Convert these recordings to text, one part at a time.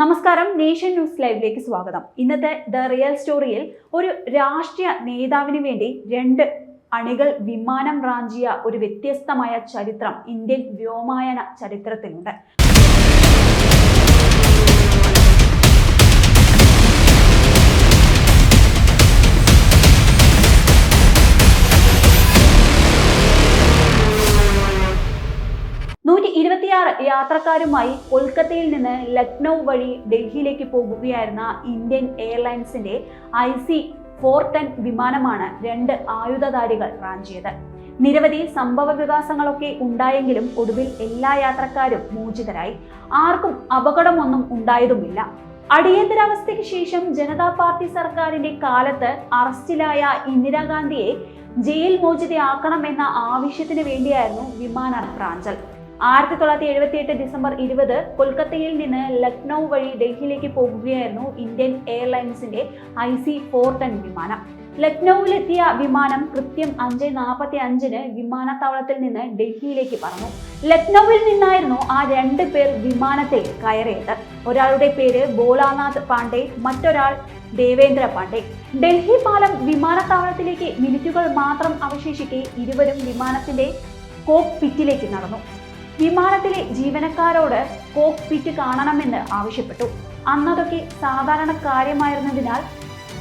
നമസ്കാരം, nation news ലൈവിലേക്ക് സ്വാഗതം. ഇന്നത്തെ ദ റിയൽ സ്റ്റോറിയിൽ ഒരു രാഷ്ട്രീയ നേതാവിന് വേണ്ടി രണ്ട് അണികൾ വിമാനം റാഞ്ചിയ ഒരു വ്യത്യസ്തമായ ചരിത്രം ഇന്ത്യൻ വ്യോമയാന ചരിത്രത്തിലുണ്ട്. യാത്രക്കാരുമായി കൊൽക്കത്തയിൽ നിന്ന് ലക്നൗ വഴി ഡൽഹിയിലേക്ക് പോകുകയായിരുന്ന ഇന്ത്യൻ എയർലൈൻസിന്റെ IC-410 വിമാനമാണ് രണ്ട് ആയുധധാരികൾ റാഞ്ചിയത്. നിരവധി സംഭവ വികാസങ്ങളൊക്കെ ഉണ്ടായെങ്കിലും ഒടുവിൽ എല്ലാ യാത്രക്കാരും മോചിതരായി. ആർക്കും അപകടമൊന്നും ഉണ്ടായതുമില്ല. അടിയന്തരാവസ്ഥയ്ക്ക് ശേഷം ജനതാ പാർട്ടി സർക്കാരിന്റെ കാലത്ത് അറസ്റ്റിലായ ഇന്ദിരാഗാന്ധിയെ ജയിൽ മോചിതയാക്കണമെന്ന ആവശ്യത്തിന് വേണ്ടിയായിരുന്നു വിമാന റാഞ്ചൽ. 1978 ഡിസംബർ 20 കൊൽക്കത്തയിൽ നിന്ന് ലക്നൗ വഴി ഡൽഹിയിലേക്ക് പോകുകയായിരുന്നു ഇന്ത്യൻ എയർലൈൻസിന്റെ IC-410 വിമാനം. ലക്നൌവിലെത്തിയ വിമാനം കൃത്യം 5:45 വിമാനത്താവളത്തിൽ നിന്ന് ഡൽഹിയിലേക്ക് പറന്നു. ലക്നൌവിൽ നിന്നായിരുന്നു ആ രണ്ട് പേർ വിമാനത്തിൽ കയറിയത്. ഒരാളുടെ പേര് ഭോലാനാഥ് പാണ്ഡെ, മറ്റൊരാൾ ദേവേന്ദ്ര പാണ്ഡെ. ഡൽഹി പാലം വിമാനത്താവളത്തിലേക്ക് മിനിറ്റുകൾ മാത്രം അവശേഷിക്കെ ഇരുവരും വിമാനത്തിന്റെ കോക്ക്പിറ്റിലേക്ക് നടന്നു. വിമാനത്തിലെ ജീവനക്കാരോട് കോക്ക്പിറ്റ് കാണണമെന്ന് ആവശ്യപ്പെട്ടു. അന്നതൊക്കെ സാധാരണ കാര്യമായിരുന്നതിനാൽ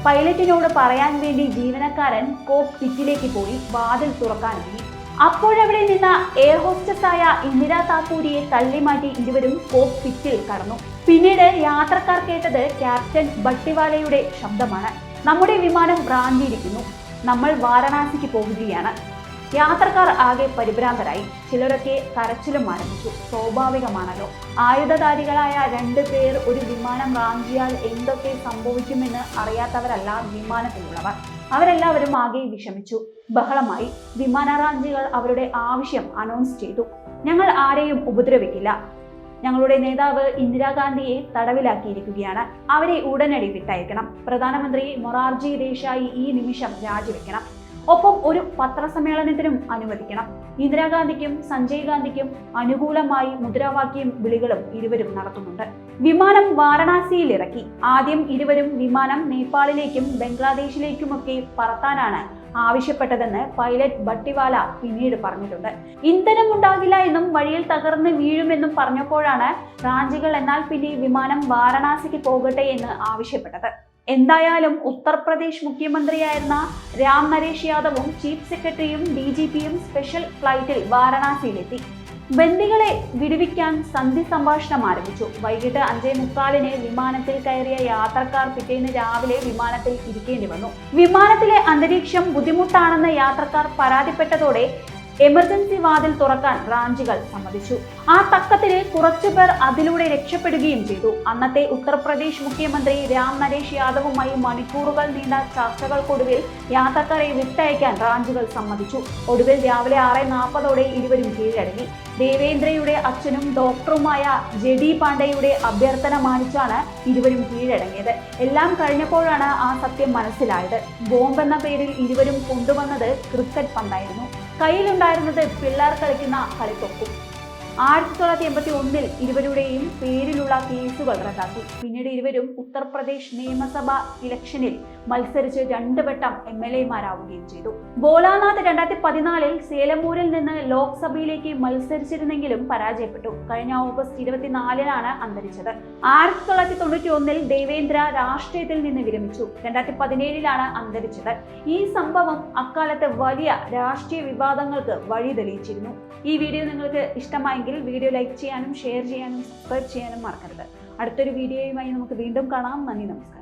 പൈലറ്റിനോട് പറയാൻ വേണ്ടി ജീവനക്കാരൻ കോക്ക്പിറ്റിലേക്ക് പോയി വാതിൽ തുറക്കാനൊരുങ്ങി. അപ്പോഴവിടെ നിന്ന എയർ ഹോസ്റ്റസായ ഇന്ദിരാ താക്കൂരിയെ തള്ളിമാറ്റി ഇരുവരും കോക്ക്പിറ്റിൽ കടന്നു. പിന്നീട് യാത്രക്കാർ കേട്ടത് ക്യാപ്റ്റൻ ഭട്ടിവാലയുടെ ശബ്ദമാണ്. നമ്മുടെ വിമാനം റാഞ്ചിയിരിക്കുന്നു, നമ്മൾ വാരണാസിക്ക് പോകുകയാണ്. യാത്രക്കാർ ആകെ പരിഭ്രാന്തരായി. ചിലരൊക്കെ കരച്ചിലും ആരംഭിച്ചു. സ്വാഭാവികമാണല്ലോ, ആയുധധാരികളായ രണ്ടു പേർ ഒരു വിമാനം റാഞ്ചിയാൽ എന്തൊക്കെ സംഭവിക്കുമെന്ന് അറിയാത്തവരല്ല വിമാനത്തിലുള്ളവർ. അവരെല്ലാവരും ആകെ വിഷമിച്ചു. ബഹളമായി. വിമാന റാഞ്ചികൾ അവരുടെ ആവശ്യം അനൗൺസ് ചെയ്തു. ഞങ്ങൾ ആരെയും ഉപദ്രവിക്കില്ല. ഞങ്ങളുടെ നേതാവ് ഇന്ദിരാഗാന്ധിയെ തടവിലാക്കിയിരിക്കുകയാണ്. അവരെ ഉടനടി വിട്ടയക്കണം. പ്രധാനമന്ത്രി മൊറാർജി ദേശായി ഈ നിമിഷം രാജിവെക്കണം. ഒപ്പം ഒരു പത്രസമ്മേളനത്തിനും അനുവദിക്കണം. ഇന്ദിരാഗാന്ധിക്കും സഞ്ജയ് ഗാന്ധിക്കും അനുകൂലമായി മുദ്രാവാക്യം വിളികളും ഇരുവരും നടത്തുന്നുണ്ട്. വിമാനം വാരണാസിയിൽ ഇറക്കി. ആദ്യം ഇരുവരും വിമാനം നേപ്പാളിലേക്കും ബംഗ്ലാദേശിലേക്കുമൊക്കെ പറത്താനാണ് ആവശ്യപ്പെട്ടതെന്ന് പൈലറ്റ് ഭട്ടിവാല പിന്നീട് പറഞ്ഞിട്ടുണ്ട്. ഇന്ധനം ഉണ്ടാകില്ല എന്നും വഴിയിൽ തകർന്ന് വീഴുമെന്നും പറഞ്ഞപ്പോഴാണ് റാഞ്ചികൾ എന്നാൽ പിന്നെ വിമാനം വാരണാസിക്ക് പോകട്ടെ എന്ന് ആവശ്യപ്പെട്ടത്. എന്തായാലും ഉത്തർപ്രദേശ് മുഖ്യമന്ത്രിയായിരുന്ന രാം നരേഷ് യാദവും ചീഫ് സെക്രട്ടറിയും DGPയും സ്പെഷ്യൽ ഫ്ലൈറ്റിൽ വാരണാസിയിലെത്തി. ബന്ദികളെ വിടുവിക്കാൻ സന്ധി സംഭാഷണം ആരംഭിച്ചു. വൈകിട്ട് 5:45 വിമാനത്തിൽ കയറിയ യാത്രക്കാർ പിറ്റേന്ന് രാവിലെ വിമാനത്തിൽ ഇരിക്കേണ്ടി വന്നു. വിമാനത്തിലെ അന്തരീക്ഷം ബുദ്ധിമുട്ടാണെന്ന് യാത്രക്കാർ പരാതിപ്പെട്ടതോടെ എമർജൻസി വാതിൽ തുറക്കാൻ റാഞ്ചികൾ സമ്മതിച്ചു. ആ തക്കത്തിന് കുറച്ചുപേർ അതിലൂടെ രക്ഷപ്പെടുകയും ചെയ്തു. അന്നത്തെ ഉത്തർപ്രദേശ് മുഖ്യമന്ത്രി രാം നരേഷ് യാദവുമായി മണിക്കൂറുകൾ നീണ്ട ചർച്ചകൾക്കൊടുവിൽ യാത്രക്കാരെ വിട്ടയക്കാൻ റാഞ്ചികൾ സമ്മതിച്ചു. ഒടുവിൽ രാവിലെ 6:40 ഇരുവരും കീഴടങ്ങി. ദേവേന്ദ്രയുടെ അച്ഛനും ഡോക്ടറുമായ JD പാണ്ഡെയുടെ അഭ്യർത്ഥന മാനിച്ചാണ് ഇരുവരും കീഴടങ്ങിയത്. എല്ലാം കഴിഞ്ഞപ്പോഴാണ് ആ സത്യം മനസ്സിലായത്. ബോംബ് എന്ന പേരിൽ ഇരുവരും കൊണ്ടുവന്നത് ക്രിക്കറ്റ് പന്തായിരുന്നു. കയ്യിലുണ്ടായിരുന്നത് പിള്ളേർ കളിക്കുന്ന കളിത്തൊക്കും. 1981 ഇരുവരുടെയും പേരിലുള്ള കേസുകൾ റദ്ദാക്കി. പിന്നീട് ഇരുവരും ഉത്തർപ്രദേശ് നിയമസഭാ ഇലക്ഷനിൽ മത്സരിച്ച് 2 വട്ടം MLA-മാരാവുകയും ചെയ്തു. ഭോലാനാഥ് 2014 സേലമൂരിൽ നിന്ന് ലോക്സഭയിലേക്ക് മത്സരിച്ചിരുന്നെങ്കിലും പരാജയപ്പെട്ടു. കഴിഞ്ഞ ഓഗസ്റ്റ് 24 അന്തരിച്ചത്. 1991 ദേവേന്ദ്ര രാഷ്ട്രീയത്തിൽ നിന്ന് വിരമിച്ചു. 2017 അന്തരിച്ചത്. ഈ സംഭവം അക്കാലത്ത് വലിയ രാഷ്ട്രീയ വിവാദങ്ങൾക്ക് വഴി തെളിയിച്ചിരുന്നു. ഈ വീഡിയോ നിങ്ങൾക്ക് ഇഷ്ടമായെങ്കിൽ വീഡിയോ ലൈക്ക് ചെയ്യാനും ഷെയർ ചെയ്യാനും സബ്സ്ക്രൈബ് ചെയ്യാനും മറക്കരുത്. അടുത്തൊരു വീഡിയോയുമായി നമുക്ക് വീണ്ടും കാണാം. നന്ദി, നമസ്കാരം.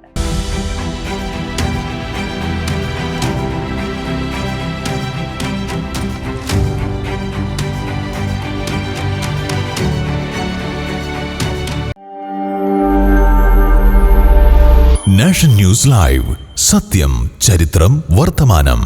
നാഷൻ ന്യൂസ് ലൈവ്, സത്യം, ചരിത്രം, വർത്തമാനം.